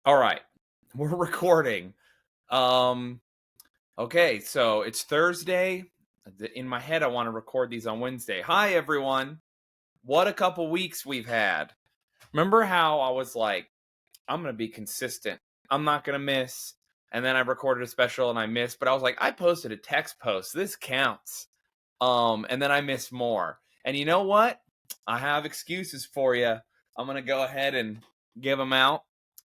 All right. We're recording. Um okay, so it's Thursday. In my head I want to record these on Wednesday. Hi everyone. What a couple weeks we've had. Remember how I was like I'm going to be consistent. I'm not going to miss. And then I recorded a special and I missed, but I was like I posted a text post. This counts. And then I missed more. And you know what? I have excuses for you. I'm going to go ahead and give them out.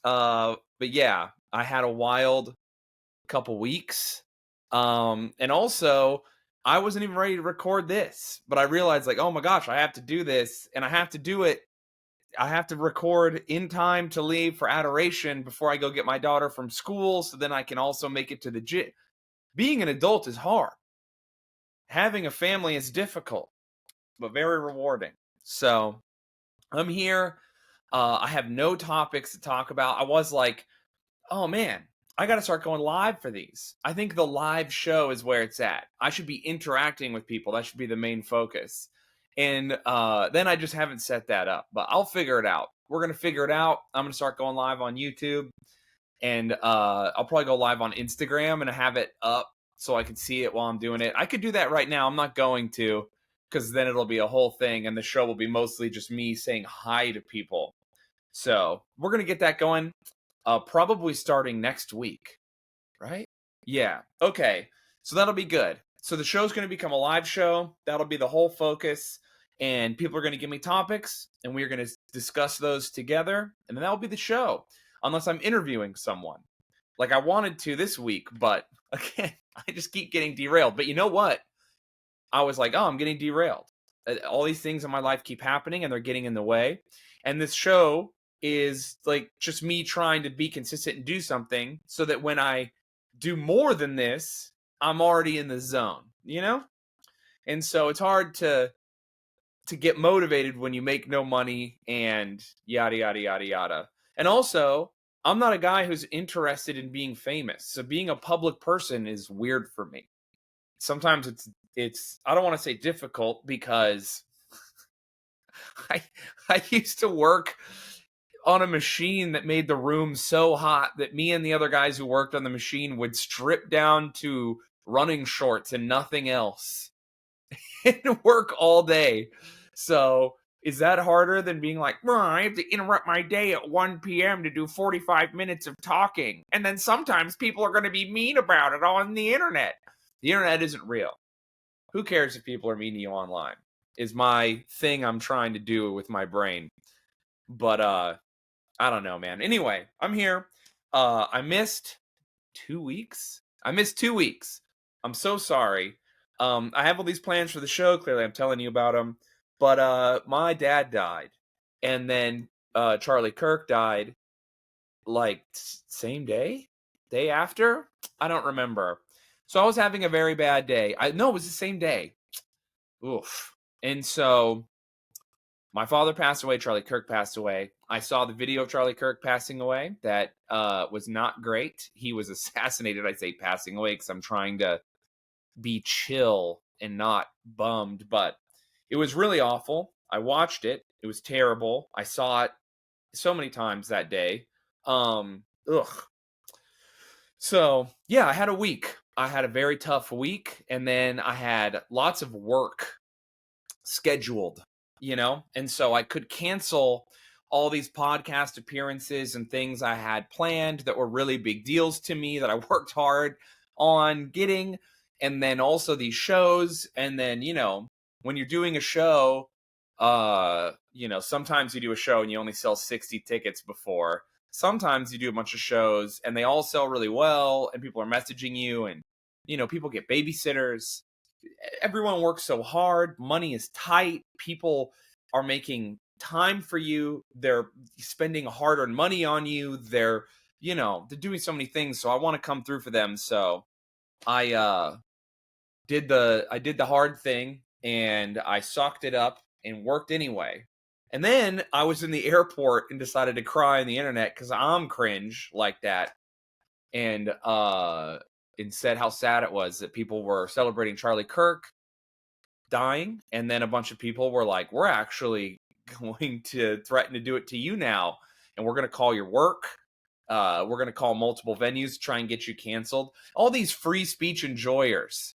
But yeah, I had a wild couple weeks. And also I wasn't even ready to record this, but I realized like, oh my gosh, I have to do this and I have to do it. I have to record in time to leave for adoration before I go get my daughter from school. So then I can also make it to the gym. Being an adult is hard. Having a family is difficult, but very rewarding. So I'm here. I have no topics to talk about. I was like, oh man, I got to start going live for these. I think the live show is where it's at. I should be interacting with people. That should be the main focus. And then I just haven't set that up, but I'll figure it out. We're going to figure it out. I'm going to start going live on YouTube, and I'll probably go live on Instagram and have it up so I can see it while I'm doing it. I could do that right now. I'm not going to, because then it'll be a whole thing, and the show will be mostly just me saying hi to people. So we're going to get that going. Probably starting next week, right? Yeah. Okay. So that'll be good. So the show's going to become a live show. That'll be the whole focus. And people are going to give me topics, and we're going to discuss those together. And then that'll be the show, unless I'm interviewing someone. Like I wanted to this week, but again, I just keep getting derailed. But you know what? I was like, oh, I'm getting derailed. All these things in my life keep happening, and they're getting in the way. And this show is like just me trying to be consistent and do something so that when I do more than this, I'm already in the zone, you know? And so it's hard to get motivated when you make no money and yada yada yada yada. And also, I'm not a guy who's interested in being famous. So being a public person is weird for me. Sometimes it's I don't want to say difficult because I I used to work on a machine that made the room so hot that me and the other guys who worked on the machine would strip down to running shorts and nothing else and work all day. So, is that harder than being like, I have to interrupt my day at 1 p.m. to do 45 minutes of talking? And then sometimes people are going to be mean about it on the internet. The internet isn't real. Who cares if people are mean to you online? Is my thing I'm trying to do with my brain. But I don't know, man. Anyway, I'm here. I missed 2 weeks. I missed 2 weeks. I'm so sorry. I have all these plans for the show. Clearly, I'm telling you about them. But my dad died, and then Charlie Kirk died. Like same day after. I don't remember. So I was having a very bad day. I no, it was the same day. Oof. And so my father passed away. Charlie Kirk passed away. I saw the video of Charlie Kirk passing away. That was not great. He was assassinated. I say passing away because I'm trying to be chill and not bummed, but it was really awful. I watched it. It was terrible. I saw it so many times that day. Ugh. So yeah, I had a week. I had a very tough week, and then I had lots of work scheduled, and so I could cancel all these podcast appearances and things I had planned that were really big deals to me that I worked hard on getting, and then also these shows. And then when you're doing a show, sometimes you do a show and you only sell 60 tickets before. Sometimes you do a bunch of shows and they all sell really well and people are messaging you, and people get babysitters. Everyone works so hard. Money is tight. People are making time for you. They're spending hard-earned money on you. They're doing so many things. So I want to come through for them. So I did the hard thing, and I socked it up and worked anyway. And then I was in the airport and decided to cry on the internet because I'm cringe like that. And said how sad it was that people were celebrating Charlie Kirk dying, and then a bunch of people were like, we're actually going to threaten to do it to you now, and we're going to call your work. We're gonna call multiple venues to try and get you canceled. All these free speech enjoyers,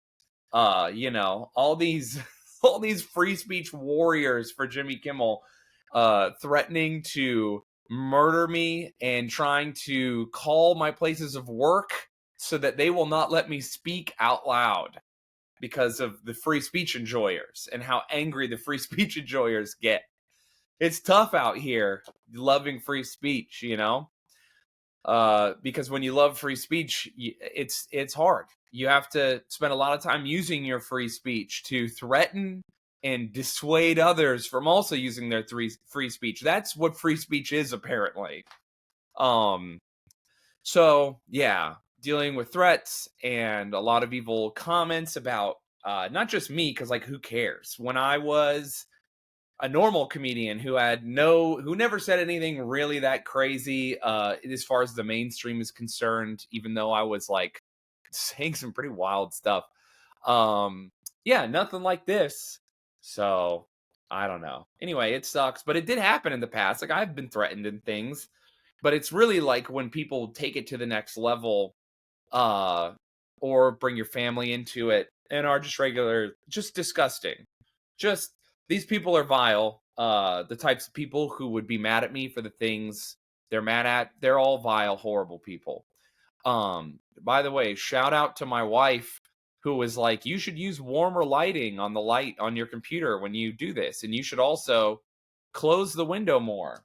all these all these free speech warriors for Jimmy Kimmel, threatening to murder me and trying to call my places of work so that they will not let me speak out loud because of the free speech enjoyers and how angry the free speech enjoyers get. It's tough out here loving free speech, because when you love free speech, it's hard. You have to spend a lot of time using your free speech to threaten and dissuade others from also using their free speech. That's what free speech is, apparently. So yeah, dealing with threats and a lot of evil comments about not just me, because like who cares? When I was a normal comedian who never said anything really that crazy as far as the mainstream is concerned, even though I was like saying some pretty wild stuff. Yeah, nothing like this. So I don't know. Anyway, it sucks, but it did happen in the past. Like I've been threatened and things, but it's really like when people take it to the next level, uh, or bring your family into it and are just disgusting. Just these people are vile. The types of people who would be mad at me for the things they're mad at, they're all vile, horrible people. By the way, shout out to my wife who was like, you should use warmer lighting on the light on your computer when you do this, and you should also close the window more.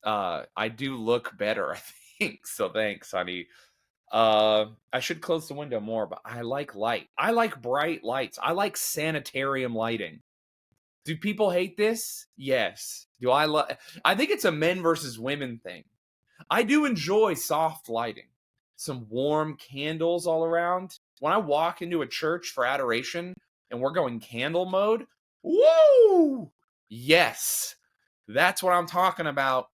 I do look better, I think. So thanks, honey. I should close the window more, but I like light. I like bright lights. I like sanitarium lighting. Do people hate this? Yes. I think it's a men versus women thing. I do enjoy soft lighting. Some warm candles all around. When I walk into a church for adoration and we're going candle mode, woo! Yes. That's what I'm talking about.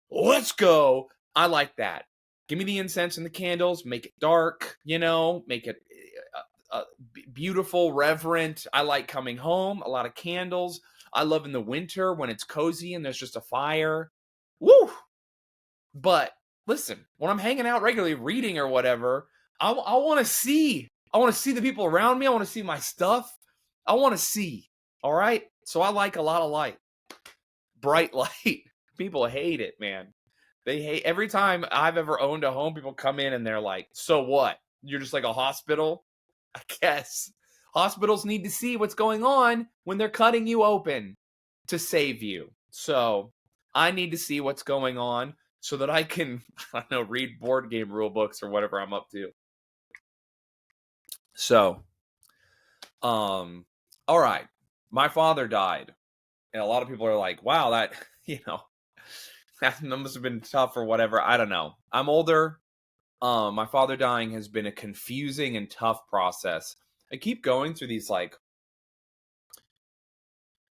Let's go. I like that. Give me the incense and the candles, make it dark, make it beautiful, reverent. I like coming home, a lot of candles. I love in the winter when it's cozy and there's just a fire. Woo! But listen, when I'm hanging out regularly, reading or whatever, I want to see. I want to see the people around me. I want to see my stuff. I want to see. All right? So I like a lot of light. Bright light. People hate it, man. They hate every time I've ever owned a home, people come in and they're like, so what? You're just like a hospital? I guess. Hospitals need to see what's going on when they're cutting you open to save you. So I need to see what's going on so that I can, I don't know, read board game rule books or whatever I'm up to. So, all right. My father died. And a lot of people are like, wow, that, that must have been tough or whatever. I don't know. I'm older. My father dying has been a confusing and tough process. I keep going through these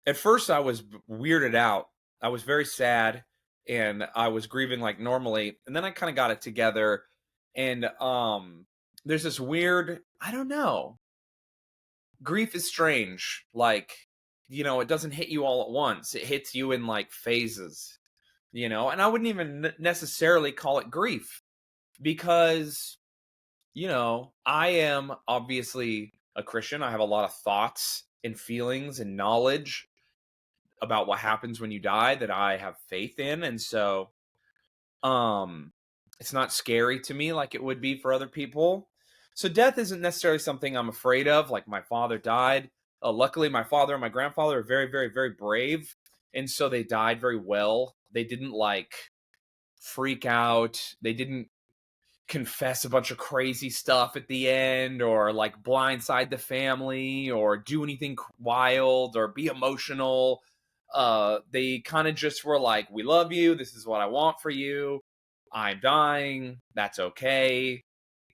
at first I was weirded out. I was very sad and I was grieving like normally, and then I kind of got it together, and there's this weird, I don't know. Grief is strange. Like, it doesn't hit you all at once. It hits you in like phases, and I wouldn't even necessarily call it grief because I am obviously a Christian. I have a lot of thoughts and feelings and knowledge about what happens when you die that I have faith in. And so it's not scary to me like it would be for other people. So death isn't necessarily something I'm afraid of. Like my father died. Luckily, my father and my grandfather are very, very, very brave. And so they died very well. They didn't like freak out. They didn't confess a bunch of crazy stuff at the end or like blindside the family or do anything wild or be emotional. They kind of just were like, we love you, this is what I want for you, I'm dying, that's okay.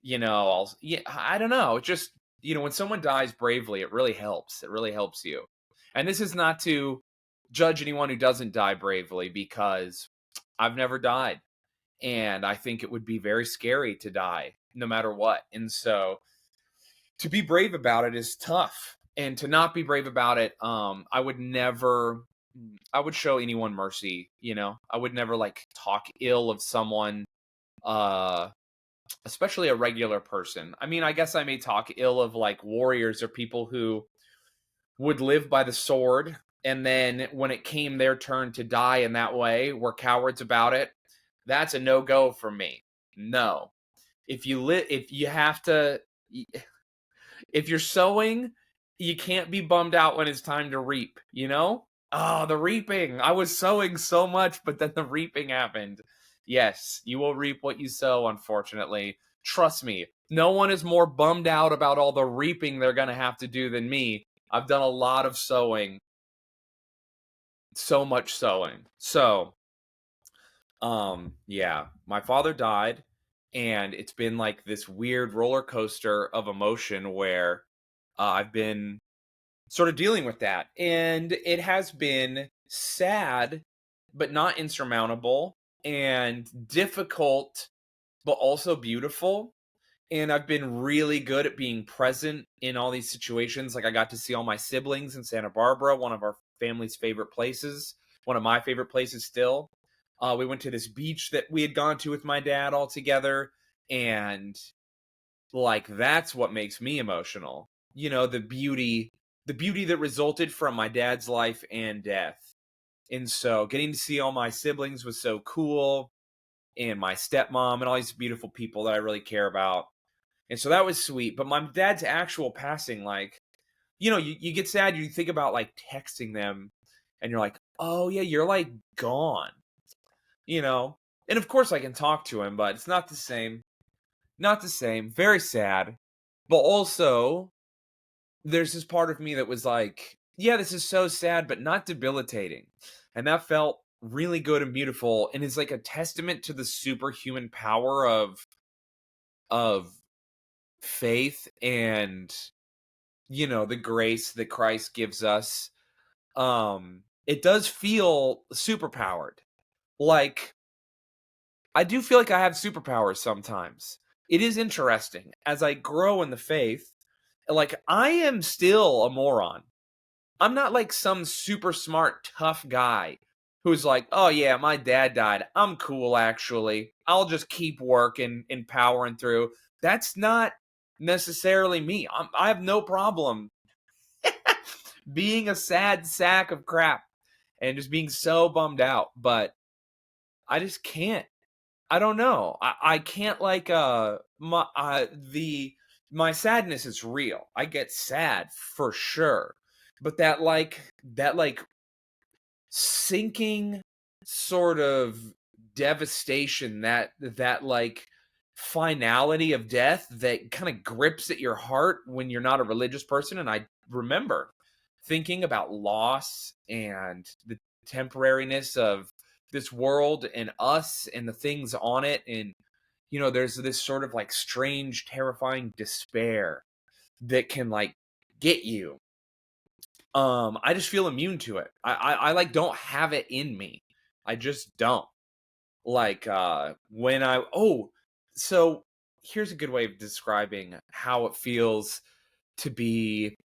I don't know, it just, when someone dies bravely, it really helps you. And this is not to judge anyone who doesn't die bravely, because I've never died. And I think it would be very scary to die no matter what. And so to be brave about it is tough. And to not be brave about it, I would show anyone mercy, I would never like talk ill of someone. uh especially a regular person. I mean, I guess I may talk ill of like warriors or people who would live by the sword, and then when it came their turn to die in that way, were cowards about it. That's a no-go for me. No. If you have to if you're sowing, you can't be bummed out when it's time to reap, you know? Oh, the reaping. I was sowing so much, but then the reaping happened. Yes, you will reap what you sow, unfortunately. Trust me, no one is more bummed out about all the reaping they're going to have to do than me. I've done a lot of sowing, so much sowing. So, yeah, my father died, and it's been like this weird roller coaster of emotion where I've been sort of dealing with that. And it has been sad, but not insurmountable, and difficult, but also beautiful. And I've been really good at being present in all these situations. Like, I got to see all my siblings in Santa Barbara, one of our family's favorite places, one of my favorite places still. We went to this beach that we had gone to with my dad all together. And like, that's what makes me emotional. You know, the beauty that resulted from my dad's life and death. And so getting to see all my siblings was so cool, and my stepmom and all these beautiful people that I really care about. And so that was sweet. But my dad's actual passing, like, you know, you get sad, you think about like texting them, and you're like, oh yeah, you're like gone, you know? And of course I can talk to him, but it's not the same. Not the same. Very sad. But also, there's this part of me that was like, yeah, this is so sad, but not debilitating. And that felt really good and beautiful, and is like a testament to the superhuman power of faith and, you know, the grace that Christ gives us. It does feel superpowered. Like, I do feel like I have superpowers sometimes. It is interesting as I grow in the faith. Like, I am still a moron. I'm not like some super smart, tough guy who's like, oh yeah, my dad died. I'm cool, actually. I'll just keep working and powering through. That's not necessarily me. I have no problem being a sad sack of crap and just being so bummed out. But I just can't. I don't know. I can't like my sadness is real. I get sad for sure. But that sinking sort of devastation, that like finality of death that kind of grips at your heart when you're not a religious person. And I remember thinking about loss and the temporariness of this world and us and the things on it. And, you know, there's this sort of like strange, terrifying despair that can like get you. I just feel immune to it. I like don't have it in me. I just don't. Like when I oh, so here's a good way of describing how it feels to be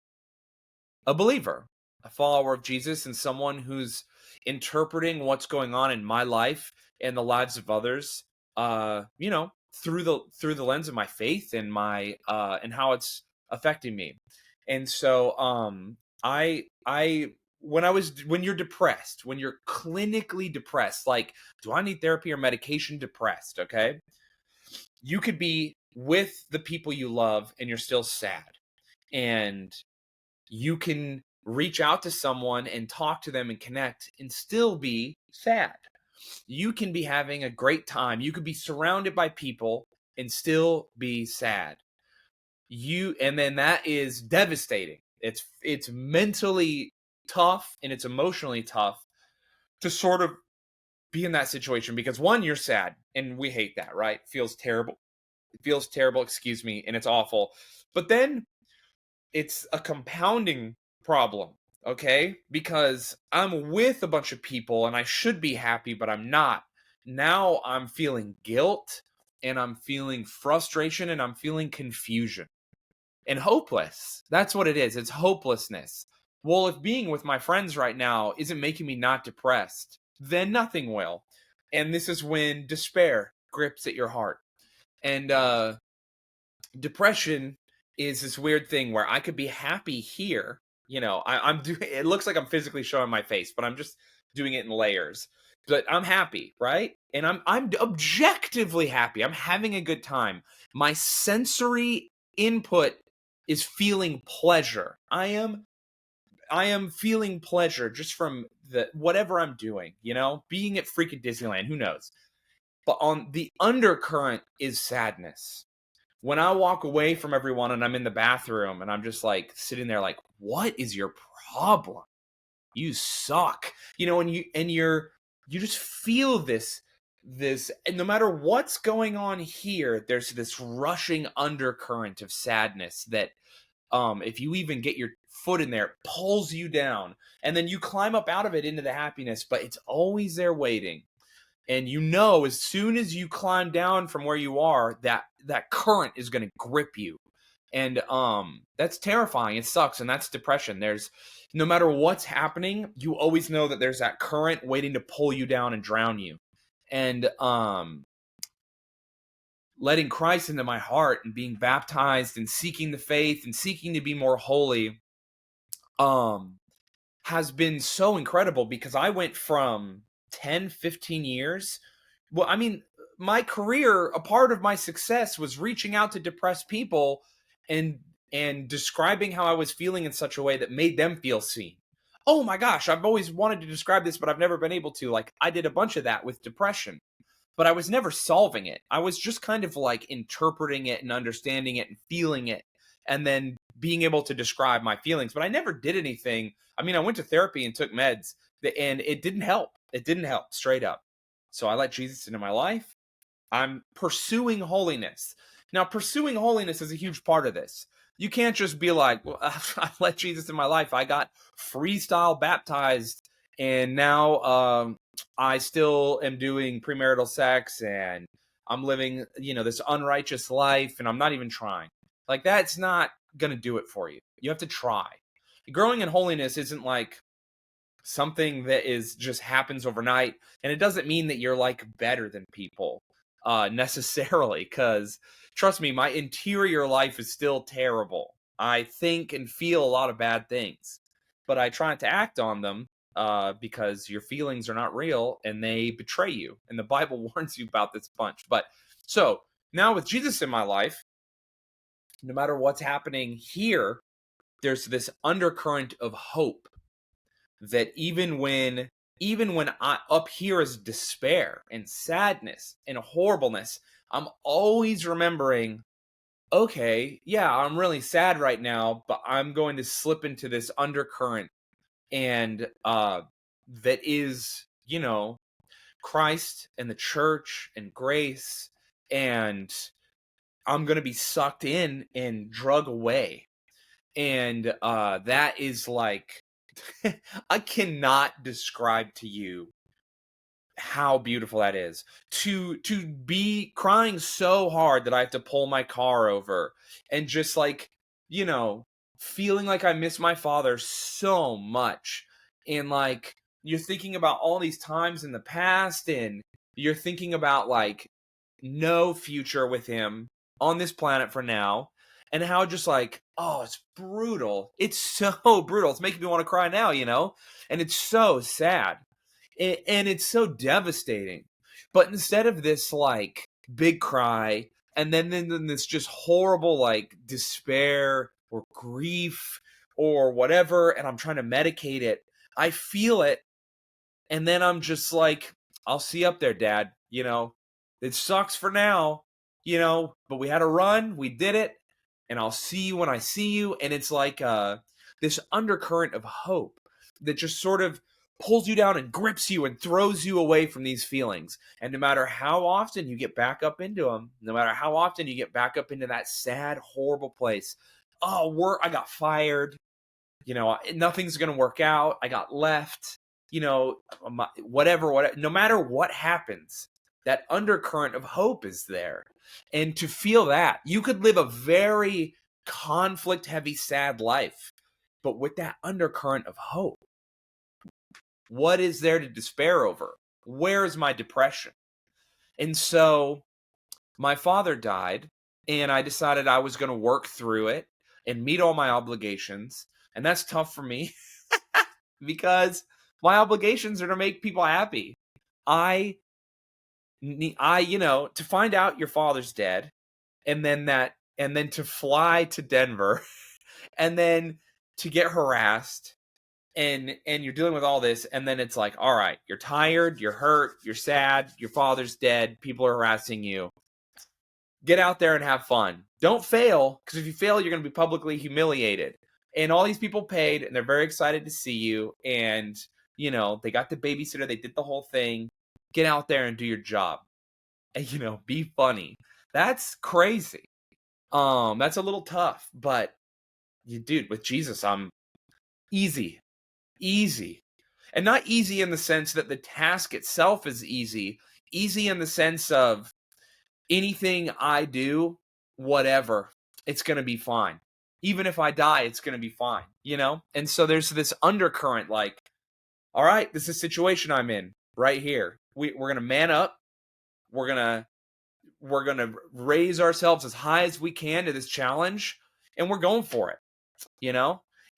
a believer, a follower of Jesus, and someone who's interpreting what's going on in my life and the lives of others, you know, through the lens of my faith and my and how it's affecting me. And so I when you're depressed, when you're clinically depressed, like, do I need therapy or medication depressed, okay? You could be with the people you love and you're still sad. And you can reach out to someone and talk to them and connect and still be sad. You can be having a great time. You could be surrounded by people and still be sad. And then that is devastating. It's mentally tough and it's emotionally tough to sort of be in that situation because, one, you're sad and we hate that, right? Feels terrible. It feels terrible, excuse me, and it's awful. But then it's a compounding problem, okay? Because I'm with a bunch of people and I should be happy, but I'm not. Now I'm feeling guilt and I'm feeling frustration and I'm feeling confusion and hopeless. That's what it is. It's hopelessness. Well, if being with my friends right now isn't making me not depressed, then nothing will. And this is when despair grips at your heart. And depression is this weird thing where I could be happy here. I'm doing. It looks like I'm physically showing my face, but I'm just doing it in layers. But I'm happy, right? And I'm objectively happy. I'm having a good time. My sensory input is feeling pleasure. I am feeling pleasure just from the whatever I'm doing. Being at freaking Disneyland. Who knows? But on the undercurrent is sadness. When I walk away from everyone and I'm in the bathroom and I'm just like sitting there like, what is your problem? You suck. You just feel this and no matter what's going on here, there's this rushing undercurrent of sadness that if you even get your foot in there, it pulls you down. And then you climb up out of it into the happiness, but it's always there waiting. And as soon as you climb down from where you are, that current is going to grip you. And that's terrifying. It sucks. And that's depression. There's no matter what's happening, you always know that there's that current waiting to pull you down and drown you. And letting Christ into my heart and being baptized and seeking the faith and seeking to be more holy has been so incredible, because I went from 10, 15 years. Well, I mean, my career, a part of my success was reaching out to depressed people and describing how I was feeling in such a way that made them feel seen. Oh my gosh, I've always wanted to describe this, but I've never been able to. Like, I did a bunch of that with depression, but I was never solving it. I was just kind of like interpreting it and understanding it and feeling it, and then being able to describe my feelings. But I never did anything. I mean, I went to therapy and took meds, and it didn't help. It didn't help, straight up. So I let Jesus into my life. I'm pursuing holiness. Now, pursuing holiness is a huge part of this. You can't just be like, well, I let Jesus in my life. I got freestyle baptized, and now I still am doing premarital sex, and I'm living, this unrighteous life, and I'm not even trying. Like, that's not going to do it for you. You have to try. Growing in holiness isn't like something that is just happens overnight, and it doesn't mean that you're like better than people necessarily, because trust me, my interior life is still terrible. I think and feel a lot of bad things, but I try not to act on them because your feelings are not real and they betray you, and the Bible warns you about this bunch. But so now with Jesus in my life, no matter what's happening here, there's this undercurrent of hope that even when I up here is despair and sadness and horribleness, I'm always remembering, okay, yeah, I'm really sad right now, but I'm going to slip into this undercurrent, and that is, Christ and the church and grace, and I'm going to be sucked in and drug away. And that is like, I cannot describe to you how beautiful that is, to be crying so hard that I have to pull my car over, and just like, feeling like I miss my father so much. And like, you're thinking about all these times in the past, and you're thinking about like no future with him on this planet for now, and how just like, oh, it's brutal. It's so brutal. It's making me want to cry now, and it's so sad. And it's so devastating. But instead of this like big cry, and then this just horrible like despair or grief or whatever, and I'm trying to medicate it, I feel it, and then I'm just like, I'll see you up there, Dad. It sucks for now, but we had a run, we did it, and I'll see you when I see you. And it's like this undercurrent of hope that just sort of pulls you down and grips you and throws you away from these feelings. And no matter how often you get back up into them, no matter how often you get back up into that sad, horrible place, I got fired, nothing's going to work out, I got left, whatever, no matter what happens, that undercurrent of hope is there. And to feel that, you could live a very conflict heavy, sad life, but with that undercurrent of hope. What is there to despair over? Where is my depression? And so my father died, and I decided I was going to work through it and meet all my obligations. And that's tough for me because my obligations are to make people happy. I to find out your father's dead, and then to fly to Denver, and then to get harassed, and you're dealing with all this, and then it's like, all right, you're tired, you're hurt, you're sad, your father's dead, people are harassing you. Get out there and have fun. Don't fail, because if you fail, you're going to be publicly humiliated. And all these people paid, and they're very excited to see you, and they got the babysitter, they did the whole thing. Get out there and do your job, and be funny. That's crazy. That's a little tough, but dude, with Jesus, I'm easy. Easy. And not easy in the sense that the task itself is easy. Easy in the sense of anything I do, whatever, it's going to be fine. Even if I die, it's going to be fine, And so there's this undercurrent like, all right, this is a situation I'm in right here. We're going to man up. We're going to raise ourselves as high as we can to this challenge, and we're going for it,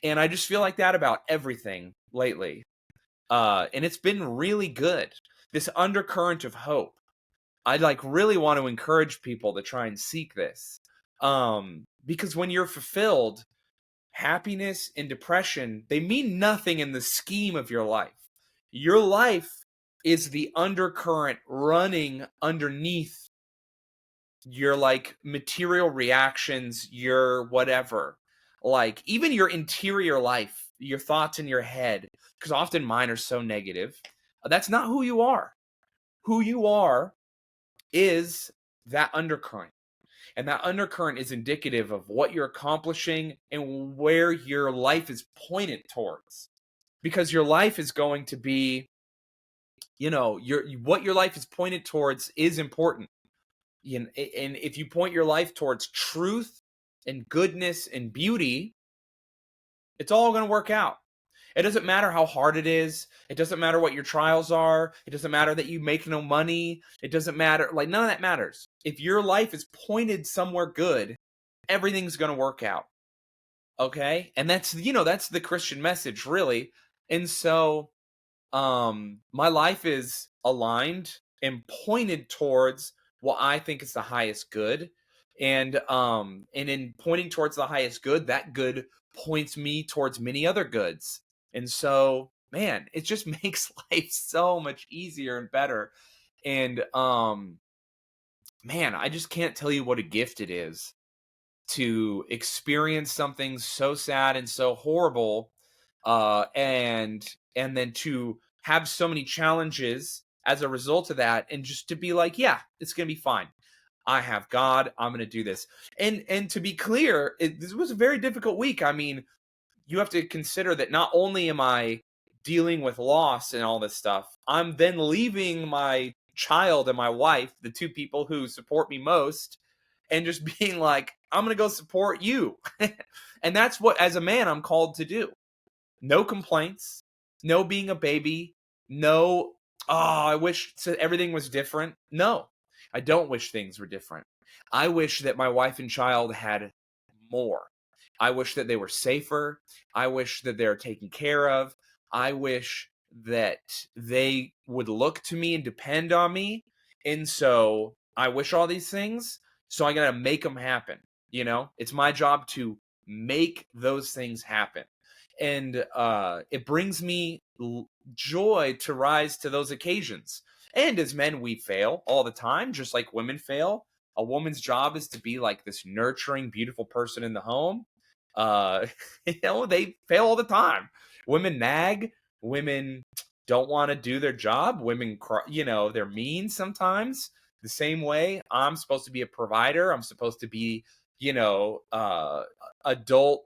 And I just feel like that about everything lately. And it's been really good. This undercurrent of hope. I really want to encourage people to try and seek this. Because when you're fulfilled, happiness and depression, they mean nothing in the scheme of your life. Your life is the undercurrent running underneath your material reactions, your whatever. Even your interior life, your thoughts in your head, because often mine are so negative. That's not who you are. Who you are is that undercurrent. And that undercurrent is indicative of what you're accomplishing and where your life is pointed towards. Because your life is going to be, what your life is pointed towards is important. And if you point your life towards truth and goodness and beauty, it's all going to work out. It doesn't matter how hard it is. It doesn't matter what your trials are. It doesn't matter that you make no money. It doesn't matter. None of that matters. If your life is pointed somewhere good, everything's going to work out. Okay? And that's the Christian message, really. And so my life is aligned and pointed towards what I think is the highest good. And in pointing towards the highest good, that good points me towards many other goods. And so, man, it just makes life so much easier and better. And man, I just can't tell you what a gift it is to experience something so sad and so horrible, and then to have so many challenges as a result of that, and just to be like, yeah, it's gonna be fine. I have God. I'm gonna do this. And to be clear, this was a very difficult week. I mean, you have to consider that not only am I dealing with loss and all this stuff, I'm then leaving my child and my wife, the two people who support me most, and just being like, I'm going to go support you. And that's what, as a man, I'm called to do. No complaints, no being a baby, no, I wish everything was different. No, I don't wish things were different. I wish that my wife and child had more. I wish that they were safer. I wish that they're taken care of. I wish that they would look to me and depend on me. And so I wish all these things. So I got to make them happen. It's my job to make those things happen. And it brings me joy to rise to those occasions. And as men, we fail all the time, just like women fail. A woman's job is to be like this nurturing, beautiful person in the home. They fail all the time. Women nag. Women don't want to do their job. Women cry, they're mean sometimes. The same way, I'm supposed to be a provider. I'm supposed to be, adult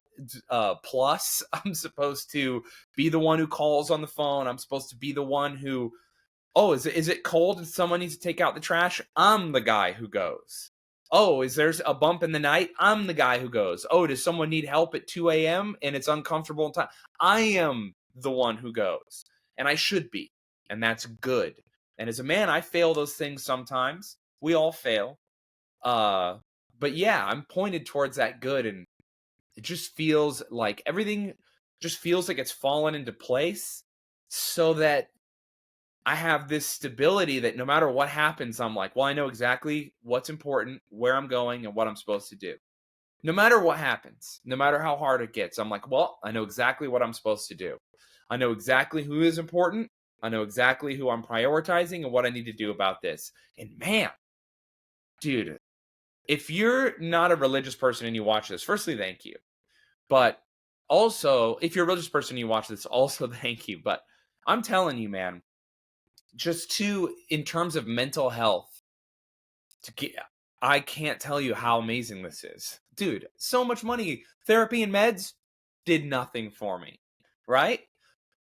plus. I'm supposed to be the one who calls on the phone. I'm supposed to be the one who, oh, is it cold and someone needs to take out the trash? I'm the guy who goes. Oh, is there a bump in the night? I'm the guy who goes. Oh, does someone need help at 2 a.m. and it's uncomfortable in time? I am the one who goes. And I should be. And that's good. And as a man, I fail those things sometimes. We all fail. Uh, but yeah, I'm pointed towards that good, and it just feels like everything just feels like it's fallen into place so that I have this stability that no matter what happens, I'm like, well, I know exactly what's important, where I'm going, and what I'm supposed to do. No matter what happens, no matter how hard it gets, I'm like, well, I know exactly what I'm supposed to do. I know exactly who is important. I know exactly who I'm prioritizing and what I need to do about this. And man, dude, if you're not a religious person and you watch this, firstly, thank you. But also, if you're a religious person and you watch this, also thank you. But I'm telling you, man, in terms of mental health, to get, I can't tell you how amazing this is. Dude, so much money. Therapy and meds did nothing for me, right?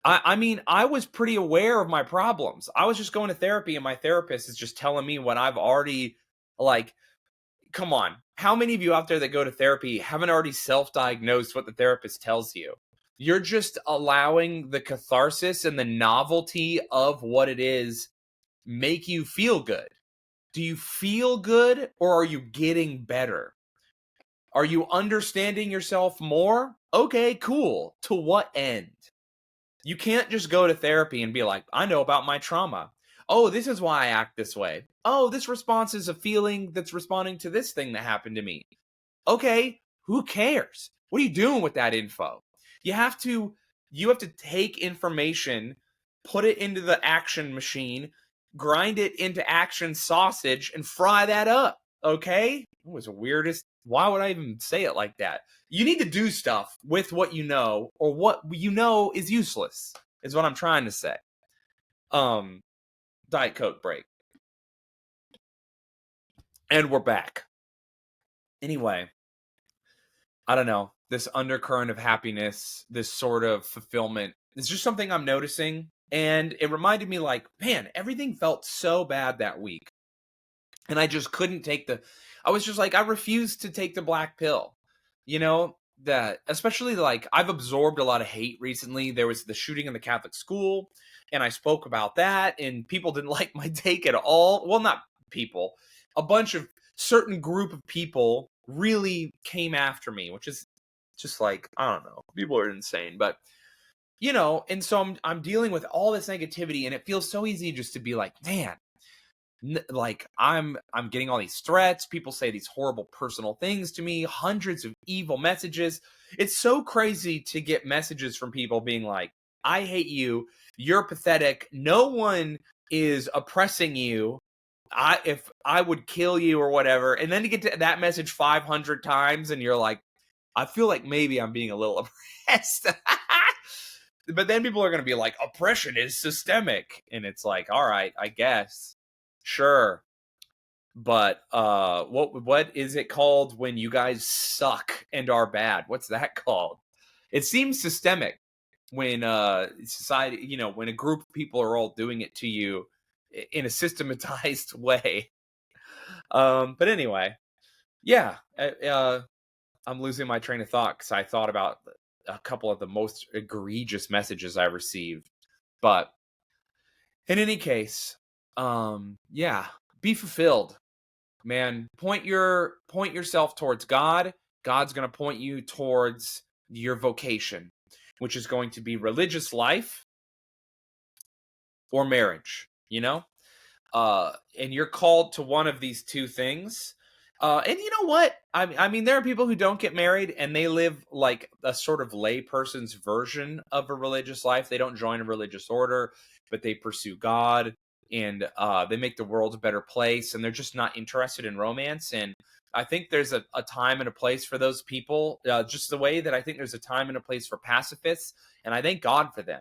I mean, I was pretty aware of my problems. I was just going to therapy, and my therapist is just telling me what I've already, like, come on. How many of you out there that go to therapy haven't already self-diagnosed what the therapist tells you? You're just allowing the catharsis and the novelty of what it is make you feel good. Do you feel good, or are you getting better? Are you understanding yourself more? Okay, cool. To what end? You can't just go to therapy and be like, I know about my trauma. Oh, this is why I act this way. Oh, this response is a feeling that's responding to this thing that happened to me. Okay, who cares? What are you doing with that info? You have to take information, put it into the action machine, grind it into action sausage, and fry that up. Okay? It was the weirdest. Why would I even say it like that? You need to do stuff with what you know, or what you know is useless, is what I'm trying to say. Diet Coke break. And we're back. Anyway, I don't know, this undercurrent of happiness, this sort of fulfillment, it's just something I'm noticing. And it reminded me, like, man, everything felt so bad that week. And I just couldn't I was just like, I refused to take the black pill. You know, that especially, like, I've absorbed a lot of hate recently. There was the shooting in the Catholic school, and I spoke about that, and people didn't like my take at all. Well, not people, a bunch of certain group of people really came after me, which is just like, I don't know, people are insane. But and so I'm dealing with all this negativity, and it feels so easy just to be like, man, like, I'm getting all these threats. People say these horrible personal things to me, hundreds of evil messages. It's so crazy to get messages from people being like, I hate you, you're pathetic, no one is oppressing you, if I would kill you or whatever. And then to get to that message 500 times, and you're like, I feel like maybe I'm being a little oppressed. But then people are going to be like, oppression is systemic, and it's like, all right, I guess. Sure. But what is it called when you guys suck and are bad? What's that called? It seems systemic when society, when a group of people are all doing it to you in a systematized way. But anyway, yeah, I'm losing my train of thought because I thought about a couple of the most egregious messages I received. But in any case, yeah, be fulfilled, man. Point yourself towards God. God's going to point you towards your vocation, which is going to be religious life or marriage, and you're called to one of these two things. And you know what? I mean, there are people who don't get married and they live like a sort of layperson's version of a religious life. They don't join a religious order, but they pursue God, and they make the world a better place, and they're just not interested in romance. And I think there's a time and a place for those people, just the way that I think there's a time and a place for pacifists, and I thank God for them.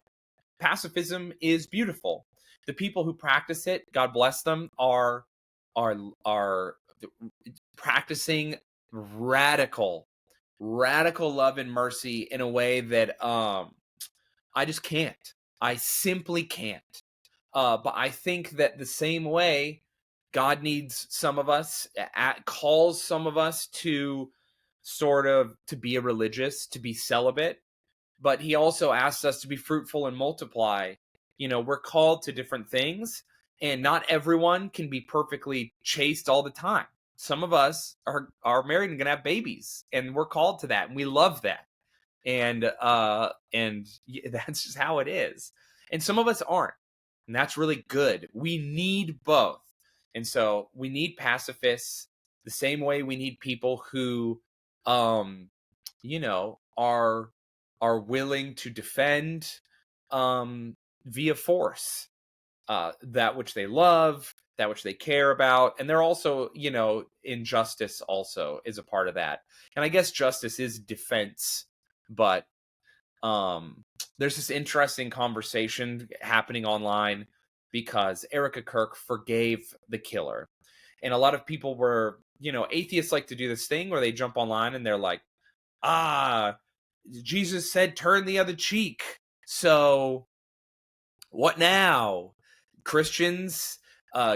Pacifism is beautiful. The people who practice it, God bless them, are practicing radical love and mercy in a way that I just can't. I simply can't. But I think that the same way God needs some of us, calls some of us to sort of to be a religious, to be celibate, but he also asks us to be fruitful and multiply. We're called to different things, And not everyone can be perfectly chaste all the time. Some of us are married and gonna have babies, and we're called to that, and we love that. And that's just how it is. And some of us aren't, and that's really good. We need both. And so we need pacifists the same way we need people who are willing to defend via force that which they love, that which they care about. And they're also, injustice also is a part of that. And I guess justice is defense, but there's this interesting conversation happening online because Erica Kirk forgave the killer. And a lot of people were, atheists like to do this thing where they jump online and they're like, Jesus said turn the other cheek. So what now? Christians,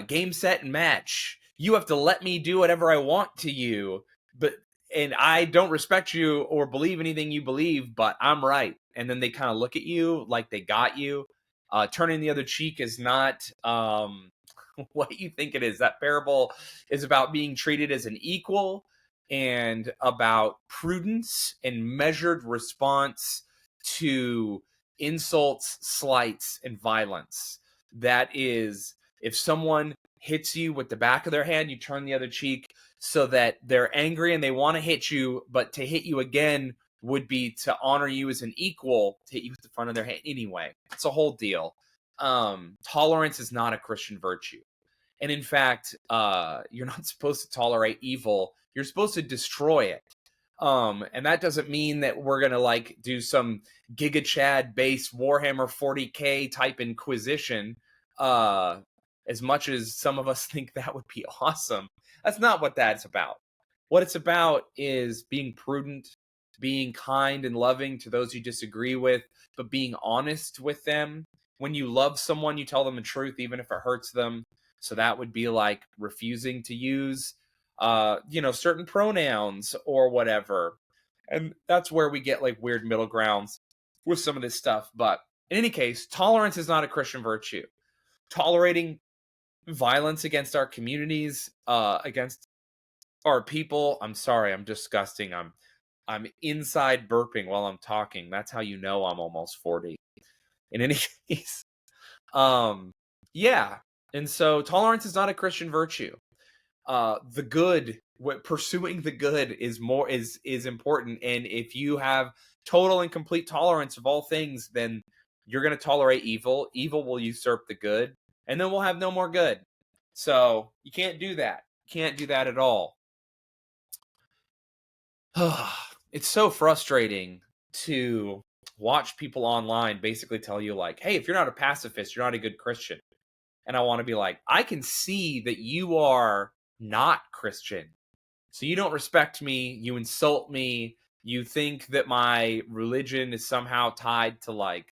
game, set, and match. You have to let me do whatever I want to you, and I don't respect you or believe anything you believe, but I'm right. And then they kind of look at you like they got you. Turning the other cheek is not what you think it is. That parable is about being treated as an equal and about prudence and measured response to insults, slights, and violence. That is, if someone hits you with the back of their hand, you turn the other cheek so that they're angry and they want to hit you, but to hit you again would be to honor you as an equal, to hit you with the front of their hand anyway. It's a whole deal. Tolerance is not a Christian virtue. And in fact, you're not supposed to tolerate evil. You're supposed to destroy it. And that doesn't mean that we're going to do some Giga Chad based Warhammer 40K type Inquisition, as much as some of us think that would be awesome. That's not what that's about. What it's about is being prudent, being kind and loving to those you disagree with, but being honest with them. When you love someone, you tell them the truth, even if it hurts them. So that would be like refusing to use certain pronouns or whatever. And that's where we get weird middle grounds with some of this stuff. But in any case, tolerance is not a Christian virtue. Tolerating violence against our communities, against our people. I'm sorry, I'm disgusting. I'm inside burping while I'm talking. That's how you know I'm almost 40. In any case, yeah. And so tolerance is not a Christian virtue. The good, pursuing the good is important. And if you have total and complete tolerance of all things, then you're going to tolerate evil. Evil will usurp the good, and then we'll have no more good. So you can't do that. You can't do that at all. It's so frustrating to watch people online basically tell you hey, if you're not a pacifist, you're not a good Christian. And I want to be like, I can see that you are not Christian. So you don't respect me, you insult me, you think that my religion is somehow tied to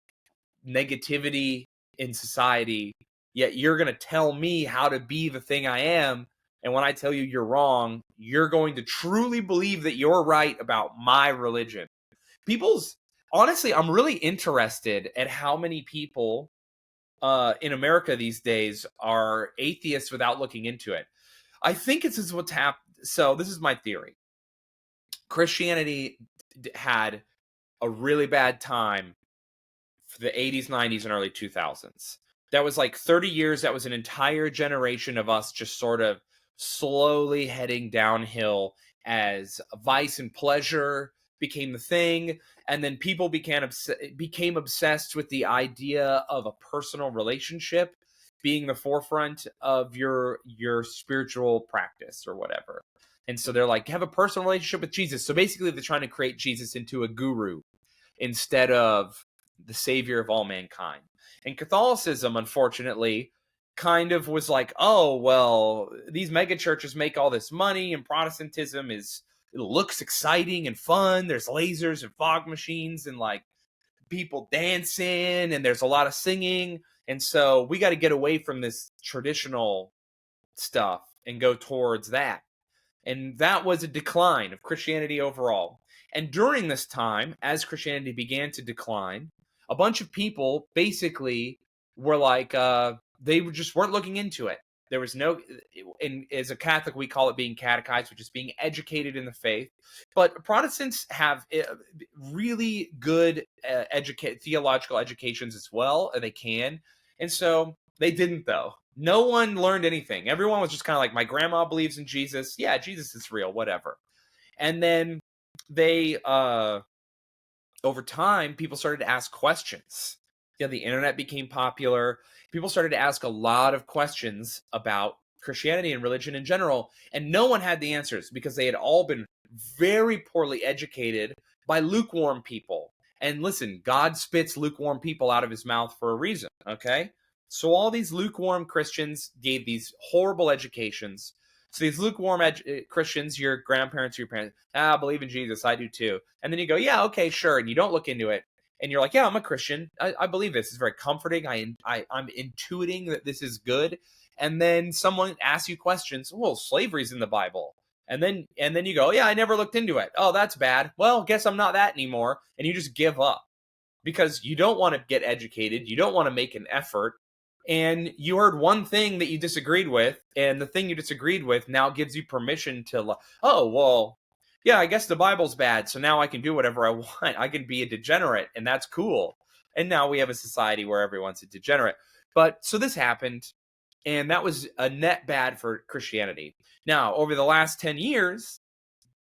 negativity in society, yet you're going to tell me how to be the thing I am. And when I tell you you're wrong, you're going to truly believe that you're right about my religion. Honestly, I'm really interested at how many people in America these days are atheists without looking into it. I think this is what's happened. So this is my theory. Christianity had a really bad time for the 80s, 90s, and early 2000s. That was 30 years. That was an entire generation of us just sort of slowly heading downhill as vice and pleasure became the thing. And then people became obsessed with the idea of a personal relationship being the forefront of your spiritual practice or whatever. And so they're have a personal relationship with Jesus. So basically they're trying to create Jesus into a guru instead of the savior of all mankind. And Catholicism, unfortunately, kind of was oh, well, these mega churches make all this money, and Protestantism it looks exciting and fun. There's lasers and fog machines and people dancing, and there's a lot of singing. And so we got to get away from this traditional stuff and go towards that. And that was a decline of Christianity overall. And during this time, as Christianity began to decline, a bunch of people basically were they just weren't looking into it. There was no, and as a Catholic, we call it being catechized, which is being educated in the faith. But Protestants have really good theological educations as well, and they can. And so they didn't, though. No one learned anything. Everyone was just kind of like, my grandma believes in Jesus. Yeah, Jesus is real, whatever. And then they, over time, people started to ask questions. The internet became popular. People started to ask a lot of questions about Christianity and religion in general, and no one had the answers because they had all been very poorly educated by lukewarm people. And listen, God spits lukewarm people out of his mouth for a reason, okay? So all these lukewarm Christians gave these horrible educations. So these lukewarm Christians, your grandparents, your parents, I believe in Jesus, I do too. And then you go, yeah, okay, sure. And you don't look into it. And you're like, yeah, I'm a Christian. I believe this. It's very comforting. I'm intuiting that this is good. And then someone asks you questions. Well, slavery's in the Bible. And then you go, yeah, I never looked into it. Oh, that's bad. Well, guess I'm not that anymore. And you just give up because you don't want to get educated. You don't want to make an effort. And you heard one thing that you disagreed with, and the thing you disagreed with now gives you permission to, oh, well, yeah, I guess the Bible's bad, so now I can do whatever I want. I can be a degenerate, and that's cool. And now we have a society where everyone's a degenerate. But so this happened, and that was a net bad for Christianity. Now, over the last 10 years,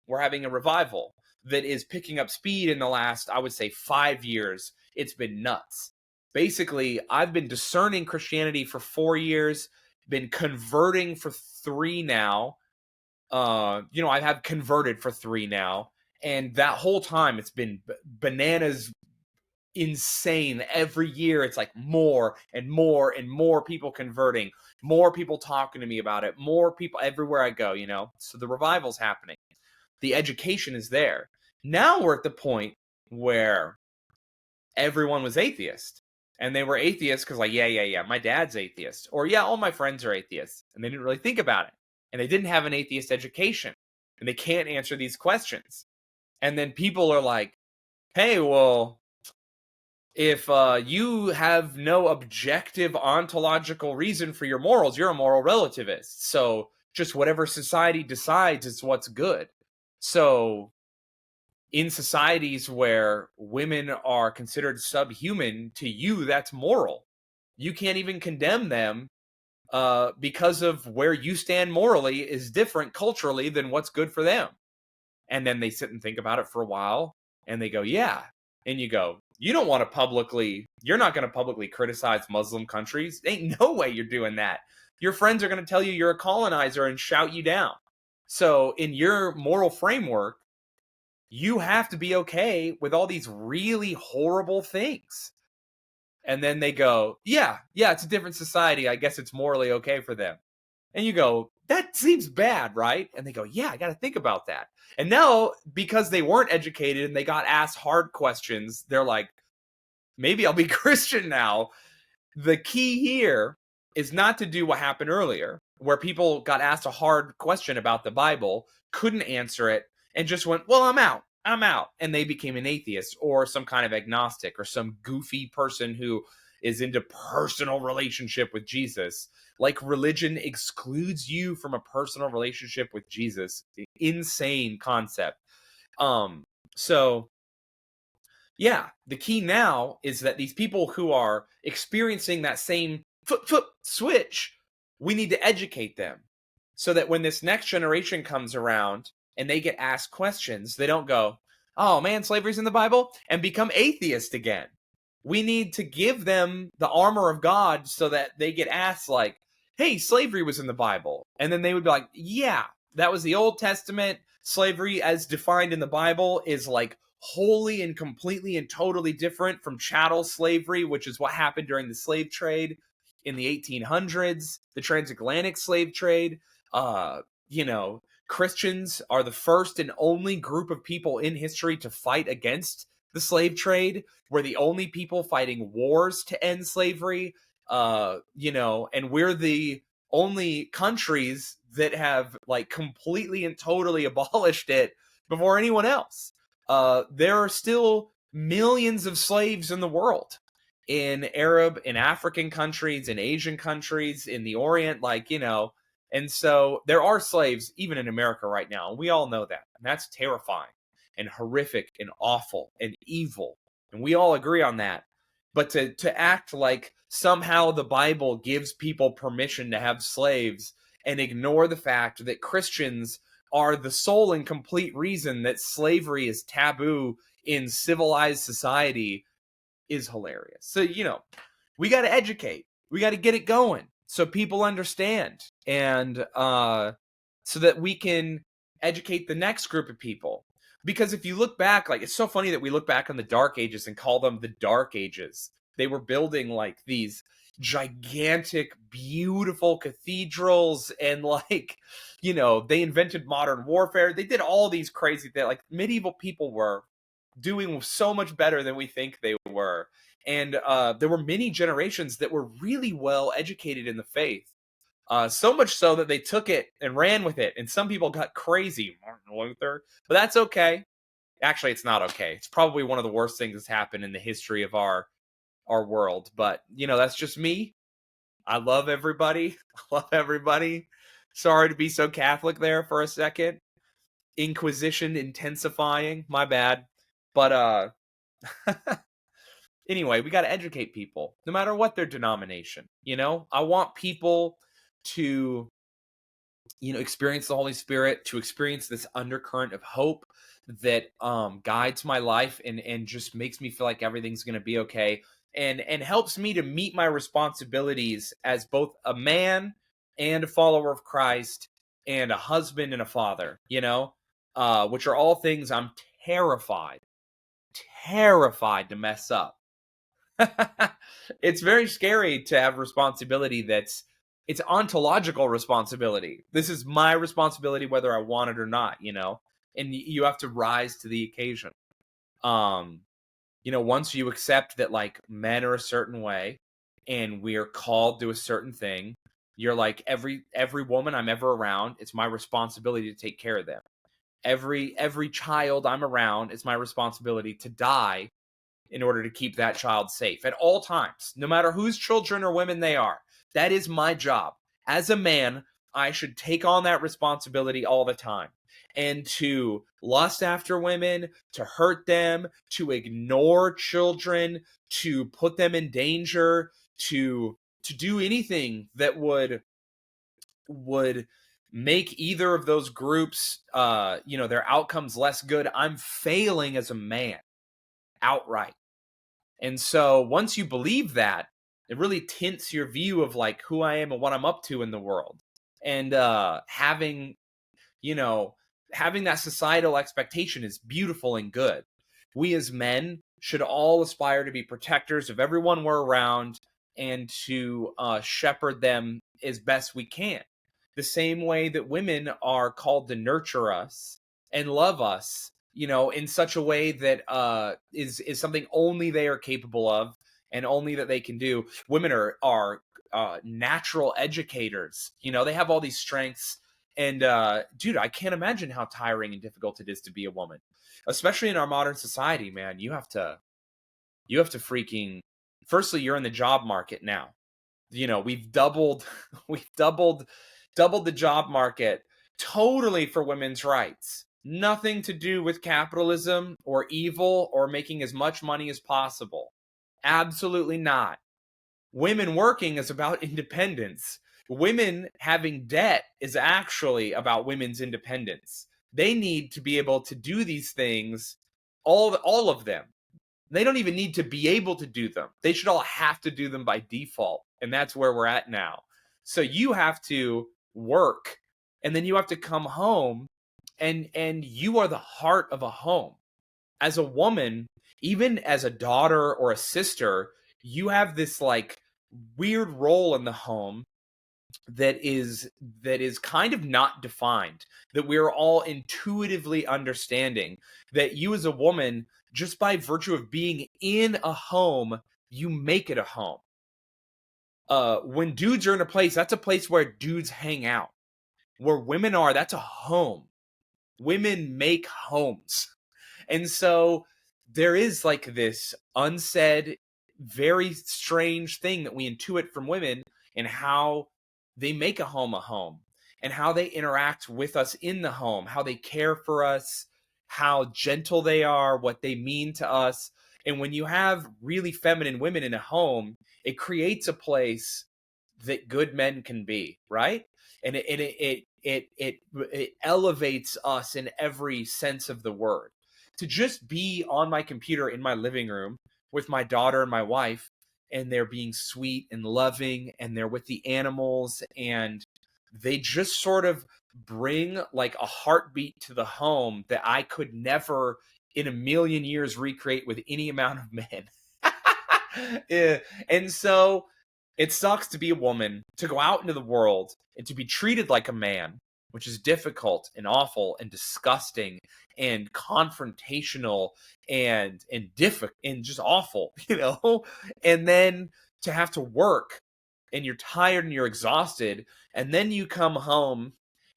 we're having a revival that is picking up speed in the last, I would say, 5 years. It's been nuts. Basically, I've been discerning Christianity for 4 years, been converting for 3 now. I have converted for 3 now. And that whole time, it's been bananas insane. Every year, it's like more and more and more people converting, more people talking to me about it, more people everywhere I go, So the revival's happening. The education is there. Now we're at the point where everyone was atheist. And they were atheists because, like, yeah, my dad's atheist. Or, yeah, all my friends are atheists. And they didn't really think about it. And they didn't have an atheist education. And they can't answer these questions. And then people are like, hey, well, if you have no objective ontological reason for your morals, you're a moral relativist. So just whatever society decides is what's good. So in societies where women are considered subhuman, to you, that's moral. You can't even condemn them because of where you stand morally is different culturally than what's good for them. And then they sit and think about it for a while, and they go, yeah. And you go, you're not going to publicly criticize Muslim countries. Ain't no way you're doing that. Your friends are going to tell you you're a colonizer and shout you down. So in your moral framework, you have to be okay with all these really horrible things. And then they go, yeah, it's a different society. I guess it's morally okay for them. And you go, that seems bad, right? And they go, yeah, I got to think about that. And now, because they weren't educated and they got asked hard questions, they're like, maybe I'll be Christian now. The key here is not to do what happened earlier, where people got asked a hard question about the Bible, couldn't answer it, and just went, well, I'm out. And they became an atheist or some kind of agnostic or some goofy person who is into personal relationship with Jesus. Like religion excludes you from a personal relationship with Jesus. Insane concept. So yeah, the key now is that these people who are experiencing that same foot switch, we need to educate them so that when this next generation comes around and they get asked questions, they don't go, oh man, slavery's in the Bible, and become atheist again. We need to give them the armor of God so that they get asked like, hey, slavery was in the Bible. And then they would be like, yeah, that was the Old Testament. Slavery as defined in the Bible is like wholly and completely and totally different from chattel slavery, which is what happened during the slave trade in the 1800s, the transatlantic slave trade. Christians are the first and only group of people in history to fight against the slave trade. We're the only people fighting wars to end slavery, and we're the only countries that have like completely and totally abolished it before anyone else. There are still millions of slaves in the world. in Arab, in African countries, in Asian countries, in the Orient, like, and so there are slaves even in America right now. And we all know that. And that's terrifying and horrific and awful and evil. And we all agree on that. But to act like somehow the Bible gives people permission to have slaves and ignore the fact that Christians are the sole and complete reason that slavery is taboo in civilized society is hilarious. So, we got to educate. We got to get it going so people understand, and so that we can educate the next group of people. Because if you look back, like, it's so funny that we look back on the Dark Ages and call them the Dark Ages. They were building like these gigantic, beautiful cathedrals, and like, they invented modern warfare. They did all these crazy things. Like, medieval people were doing so much better than we think they were. And there were many generations that were really well educated in the faith. So much so that they took it and ran with it. And some people got crazy, Martin Luther. But that's okay. Actually, it's not okay. It's probably one of the worst things that's happened in the history of our world. But, that's just me. I love everybody. I love everybody. Sorry to be so Catholic there for a second. Inquisition intensifying. My bad. But anyway, we got to educate people, no matter what their denomination. I want people to, experience the Holy Spirit, to experience this undercurrent of hope that guides my life and just makes me feel like everything's going to be okay, and helps me to meet my responsibilities as both a man and a follower of Christ and a husband and a father, which are all things I'm terrified to mess up. It's very scary to have responsibility it's ontological responsibility. This is my responsibility whether I want it or not, and you have to rise to the occasion. Once you accept that like men are a certain way and we are called to a certain thing, you're like, every woman I'm ever around, it's my responsibility to take care of them. Every child I'm around, it's my responsibility to die in order to keep that child safe at all times, no matter whose children or women they are. That is my job. As a man, I should take on that responsibility all the time. And to lust after women, to hurt them, to ignore children, to put them in danger, to do anything that would make either of those groups, their outcomes less good, I'm failing as a man outright. And so once you believe that, it really tints your view of like who I am and what I'm up to in the world. And having that societal expectation is beautiful and good. We as men should all aspire to be protectors of everyone we're around and to shepherd them as best we can. The same way that women are called to nurture us and love us, in such a way that is something only they are capable of and only that they can do. Women are natural educators. They have all these strengths. And dude, I can't imagine how tiring and difficult it is to be a woman, especially in our modern society, man. You have to freaking, firstly, you're in the job market now. We've doubled the job market totally for women's rights. Nothing to do with capitalism or evil or making as much money as possible. Absolutely not. Women working is about independence. Women having debt is actually about women's independence. They need to be able to do these things, all of them. They don't even need to be able to do them. They should all have to do them by default. And that's where we're at now. So you have to work, and then you have to come home, and you are the heart of a home. As a woman, even as a daughter or a sister, you have this like weird role in the home that is kind of not defined, that we're all intuitively understanding that you as a woman, just by virtue of being in a home, you make it a home. When dudes are in a place, that's a place where dudes hang out. Where women are, that's a home. Women make homes. And so there is like this unsaid very strange thing that we intuit from women and how they make a home and how they interact with us in the home, how they care for us, how gentle they are, what they mean to us. And when you have really feminine women in a home, it creates a place that good men can be, right? And it elevates us in every sense of the word. To just be on my computer in my living room with my daughter and my wife, and they're being sweet and loving, and they're with the animals, and they just sort of bring like a heartbeat to the home that I could never in a million years recreate with any amount of men. Yeah. And so it sucks to be a woman, to go out into the world and to be treated like a man, which is difficult and awful and disgusting and confrontational and just awful, And then to have to work, and you're tired and you're exhausted, and then you come home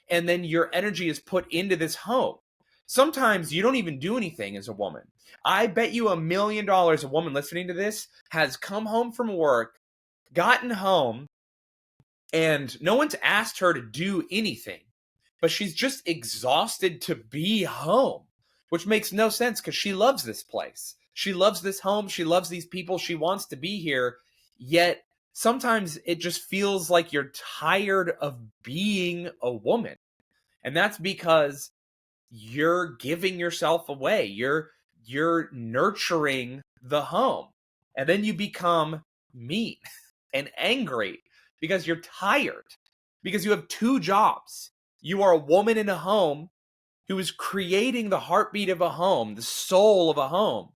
and then your energy is put into this home. Sometimes you don't even do anything as a woman. I bet you $1 million a woman listening to this has come home from work, gotten home, and no one's asked her to do anything, but she's just exhausted to be home, which makes no sense because she loves this place. She loves this home. She loves these people. She wants to be here. Yet sometimes it just feels like you're tired of being a woman. And that's because you're giving yourself away. You're nurturing the home. And then you become mean and angry because you're tired, because you have two jobs. You are a woman in a home who is creating the heartbeat of a home, the soul of a home,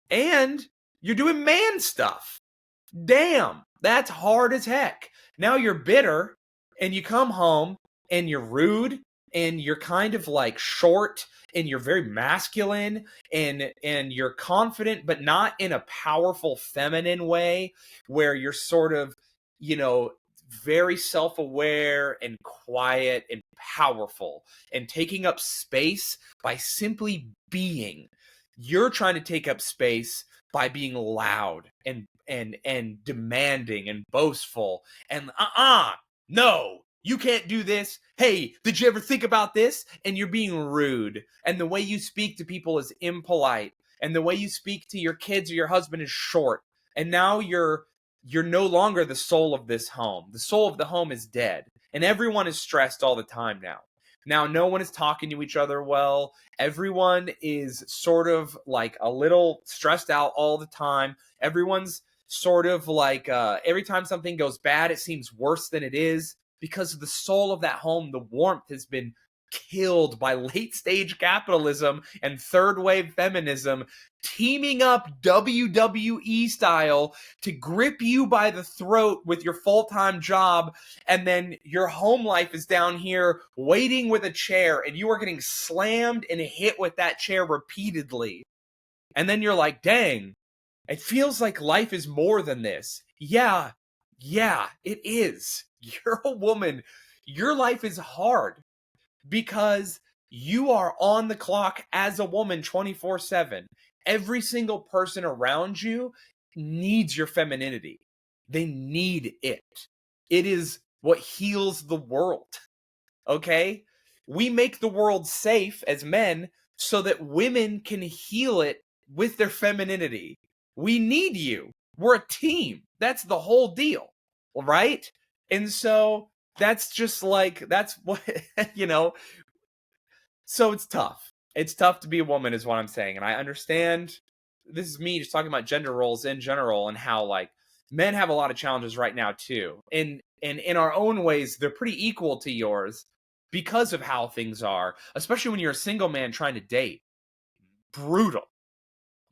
and you're doing man stuff. Damn, that's hard as heck. Now you're bitter, and you come home and you're rude, and you're kind of like short, and you're very masculine, and you're confident, but not in a powerful feminine way where you're sort of, very self-aware and quiet and powerful and taking up space by simply being. You're trying to take up space by being loud and demanding and boastful and no, you can't do this. Hey, did you ever think about this? And you're being rude, and the way you speak to people is impolite, and the way you speak to your kids or your husband is short. And now you're no longer the soul of this home. The soul of the home is dead, and everyone is stressed all the time now. Now, no one is talking to each other well. Everyone is sort of like a little stressed out all the time. Everyone's sort of like every time something goes bad, it seems worse than it is because the soul of that home, the warmth, has been killed by late stage capitalism and third wave feminism teaming up WWE style to grip you by the throat with your full-time job, and then your home life is down here waiting with a chair, and you are getting slammed and hit with that chair repeatedly. And then you're like, dang, it feels like life is more than this. Yeah, it is. You're a woman. Your life is hard because you are on the clock as a woman 24/7. Every single person around you needs your femininity. They need it. It is what heals the world. Okay? We make the world safe as men so that women can heal it with their femininity. We need you. We're a team. That's the whole deal. Right? And so that's just like, that's what, so it's tough. It's tough to be a woman is what I'm saying. And I understand this is me just talking about gender roles in general and how like men have a lot of challenges right now too. And in our own ways, they're pretty equal to yours because of how things are, especially when you're a single man trying to date. Brutal.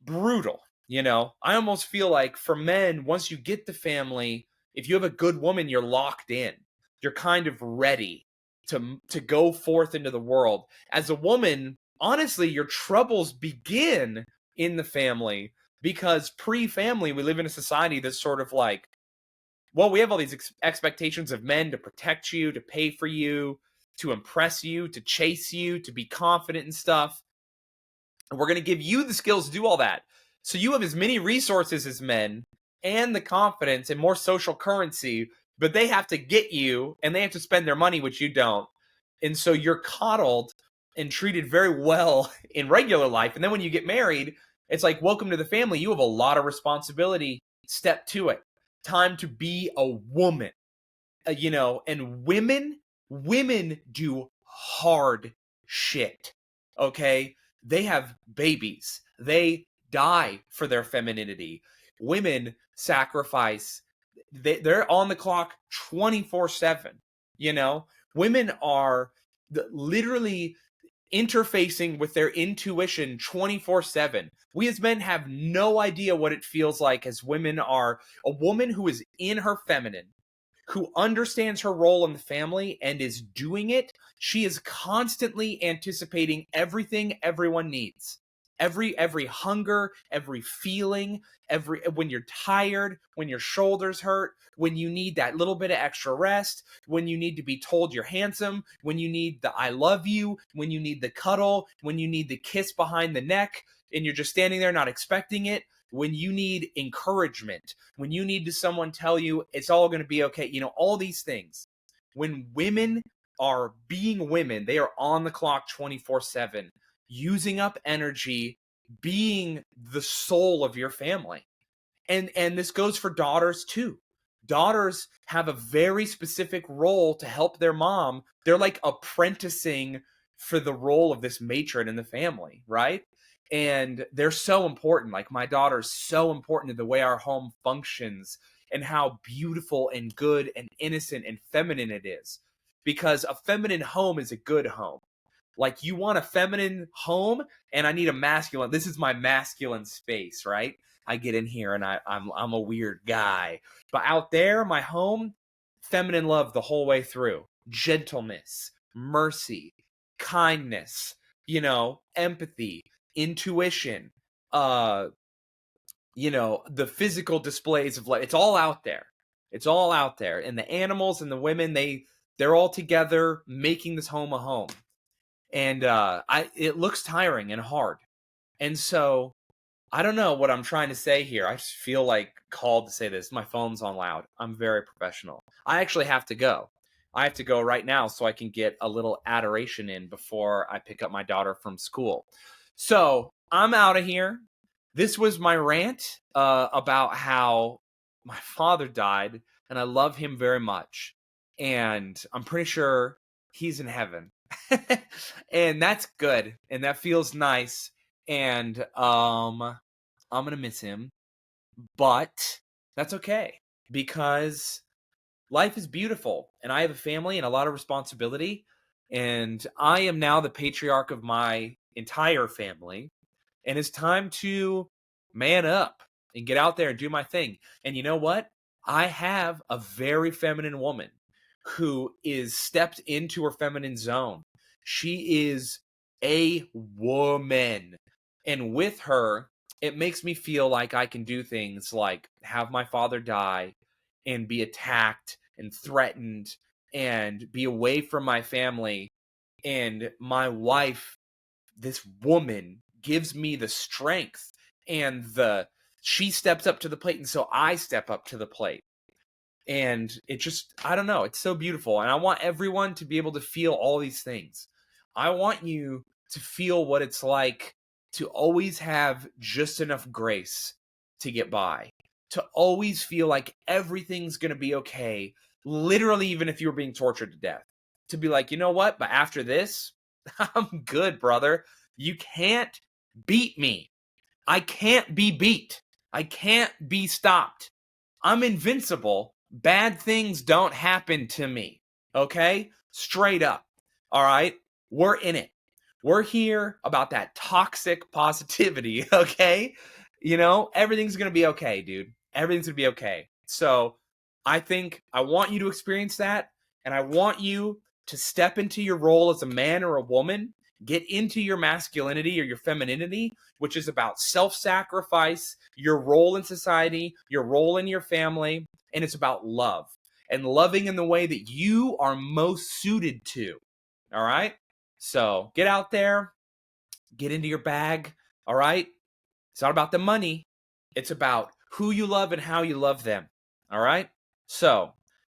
Brutal. I almost feel like for men, once you get the family, if you have a good woman, you're locked in. You're kind of ready to go forth into the world. As a woman, honestly, your troubles begin in the family because pre-family, we live in a society that's sort of like, well, we have all these expectations of men to protect you, to pay for you, to impress you, to chase you, to be confident and stuff. And we're going to give you the skills to do all that. So you have as many resources as men and the confidence and more social currency, but they have to get you and they have to spend their money, which you don't. And so you're coddled and treated very well in regular life. And then when you get married, it's like, welcome to the family. You have a lot of responsibility. Step to it. Time to be a woman. And women do hard shit. Okay? They have babies. They die for their femininity. Women sacrifice. They're on the clock 24/7. You know, women are literally interfacing with their intuition 24/7. We as men have no idea what it feels like as women are. A woman who is in her feminine, who understands her role in the family and is doing it, she is constantly anticipating everything everyone needs. Every hunger, every feeling, when you're tired, when your shoulders hurt, when you need that little bit of extra rest, when you need to be told you're handsome, when you need the I love you, when you need the cuddle, when you need the kiss behind the neck and you're just standing there not expecting it, when you need encouragement, when you need to someone tell you it's all going to be okay, all these things. When women are being women, they are on the clock 24/7, using up energy, being the soul of your family. And this goes for daughters too. Daughters have a very specific role to help their mom. They're like apprenticing for the role of this matron in the family, right? And they're so important. Like my daughter's so important to the way our home functions and how beautiful and good and innocent and feminine it is. Because a feminine home is a good home. Like you want a feminine home and I need a masculine. This is my masculine space, right? I get in here and I'm a weird guy. But out there, my home, feminine love the whole way through. Gentleness, mercy, kindness, empathy, intuition, the physical displays of life. It's all out there. It's all out there. And the animals and the women, they're all together making this home a home. And it looks tiring and hard. And so I don't know what I'm trying to say here. I just feel like called to say this. My phone's on loud. I'm very professional. I actually have to go. I have to go right now so I can get a little adoration in before I pick up my daughter from school. So I'm out of here. This was my rant about how my father died, and I love him very much. And I'm pretty sure he's in heaven. And that's good. And that feels nice. And I'm gonna miss him, but that's okay because life is beautiful and I have a family and a lot of responsibility, and I am now the patriarch of my entire family, and it's time to man up and get out there and do my thing. And you know what? I have a very feminine woman who is stepped into her feminine zone. She is a woman. And with her, it makes me feel like I can do things like have my father die and be attacked and threatened and be away from my family. And my wife, this woman, gives me the strength and she steps up to the plate. And so I step up to the plate. And it just, I don't know, it's so beautiful. And I want everyone to be able to feel all these things. I want you to feel what it's like to always have just enough grace to get by, to always feel like everything's going to be okay, literally, even if you were being tortured to death. To be like, you know what? But after this, I'm good, brother. You can't beat me. I can't be beat. I can't be stopped. I'm invincible. Bad things don't happen to me. Okay? Straight up. All right? We're in it. We're here about that toxic positivity. Okay? Everything's going to be okay, dude. Everything's going to be okay. So I think I want you to experience that. And I want you to step into your role as a man or a woman. Get into your masculinity or your femininity, which is about self-sacrifice, your role in society, your role in your family, and it's about love and loving in the way that you are most suited to. All right? So get out there, get into your bag. All right? It's not about the money. It's about who you love and how you love them. All right? So,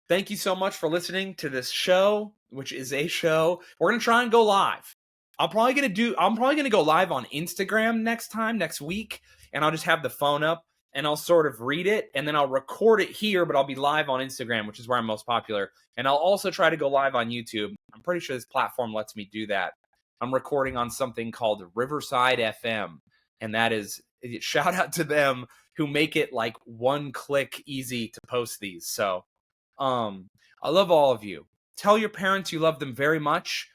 thank you so much for listening to this show, which is a show. We're going to try and go live. I'm probably going to go live on Instagram next week, and I'll just have the phone up and I'll sort of read it, and then I'll record it here, but I'll be live on Instagram, which is where I'm most popular. And I'll also try to go live on YouTube. I'm pretty sure this platform lets me do that. I'm recording on something called Riverside FM, and that is, shout out to them who make it like one click easy to post these. So I love all of you. Tell your parents you love them very much.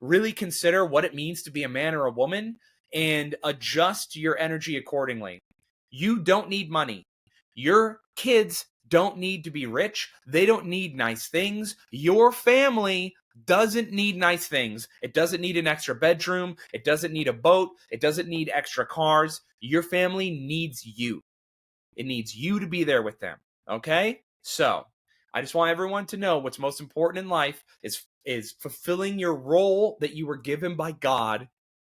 Really consider what it means to be a man or a woman and adjust your energy accordingly. You don't need money. Your kids don't need to be rich. They don't need nice things. Your family doesn't need nice things. It doesn't need an extra bedroom. It doesn't need a boat. It doesn't need extra cars. Your family needs you. It needs you to be there with them. Okay? So, I just want everyone to know what's most important in life is fulfilling your role that you were given by God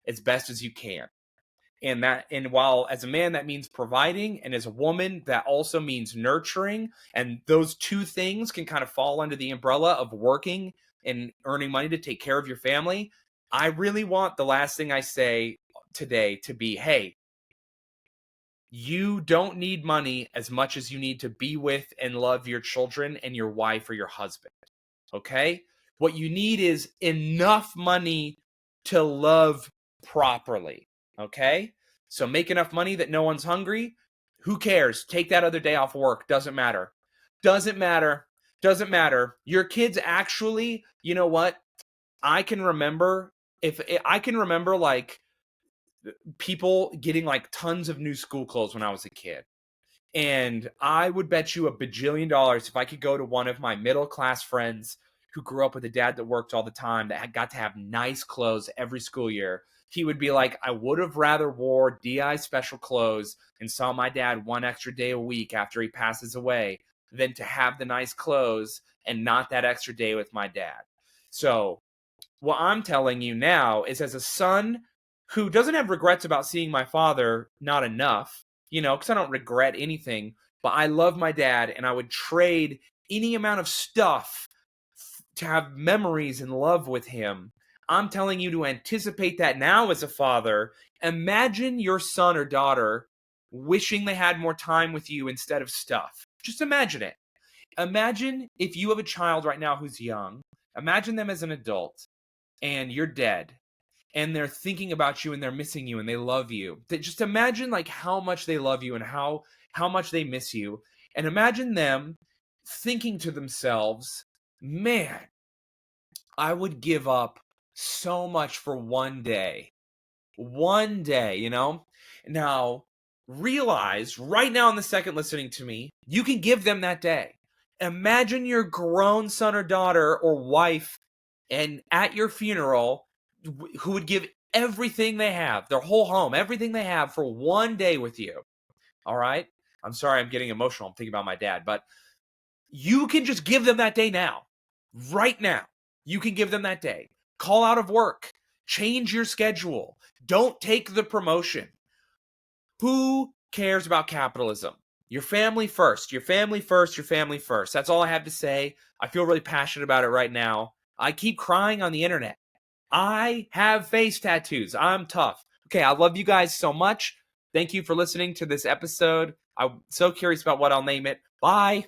as best as you can. And while as a man that means providing, and as a woman that also means nurturing, and those two things can kind of fall under the umbrella of working and earning money to take care of your family, I really want the last thing I say today to be, hey, you don't need money as much as you need to be with and love your children and your wife or your husband. Okay? What you need is enough money to love properly. Okay? So make enough money that no one's hungry. Who cares? Take that other day off work. Doesn't matter. Doesn't matter. Doesn't matter. Your kids actually, you know what? I can remember like people getting like tons of new school clothes when I was a kid. And I would bet you $1 bajillion if I could go to one of my middle class friends who grew up with a dad that worked all the time, that got to have nice clothes every school year. He would be like, I would have rather wore DI special clothes and saw my dad one extra day a week after he passes away than to have the nice clothes and not that extra day with my dad. So what I'm telling you now is, as a son who doesn't have regrets about seeing my father not enough, because I don't regret anything, but I love my dad and I would trade any amount of stuff to have memories and love with him. I'm telling you to anticipate that now as a father. Imagine your son or daughter wishing they had more time with you instead of stuff. Just imagine it. Imagine if you have a child right now who's young. Imagine them as an adult and you're dead. And they're thinking about you and they're missing you and they love you. Just imagine like how much they love you and how much they miss you. And imagine them thinking to themselves, man, I would give up so much for one day. One day, Now, realize right now in the second listening to me, you can give them that day. Imagine your grown son or daughter or wife and at your funeral who would give everything they have, their whole home, everything they have for one day with you. All right? I'm sorry I'm getting emotional. I'm thinking about my dad, but you can just give them that day now. Right now. You can give them that day. Call out of work. Change your schedule. Don't take the promotion. Who cares about capitalism? Your family first. Your family first. Your family first. That's all I have to say. I feel really passionate about it right now. I keep crying on the internet. I have face tattoos. I'm tough. Okay, I love you guys so much. Thank you for listening to this episode. I'm so curious about what I'll name it. Bye.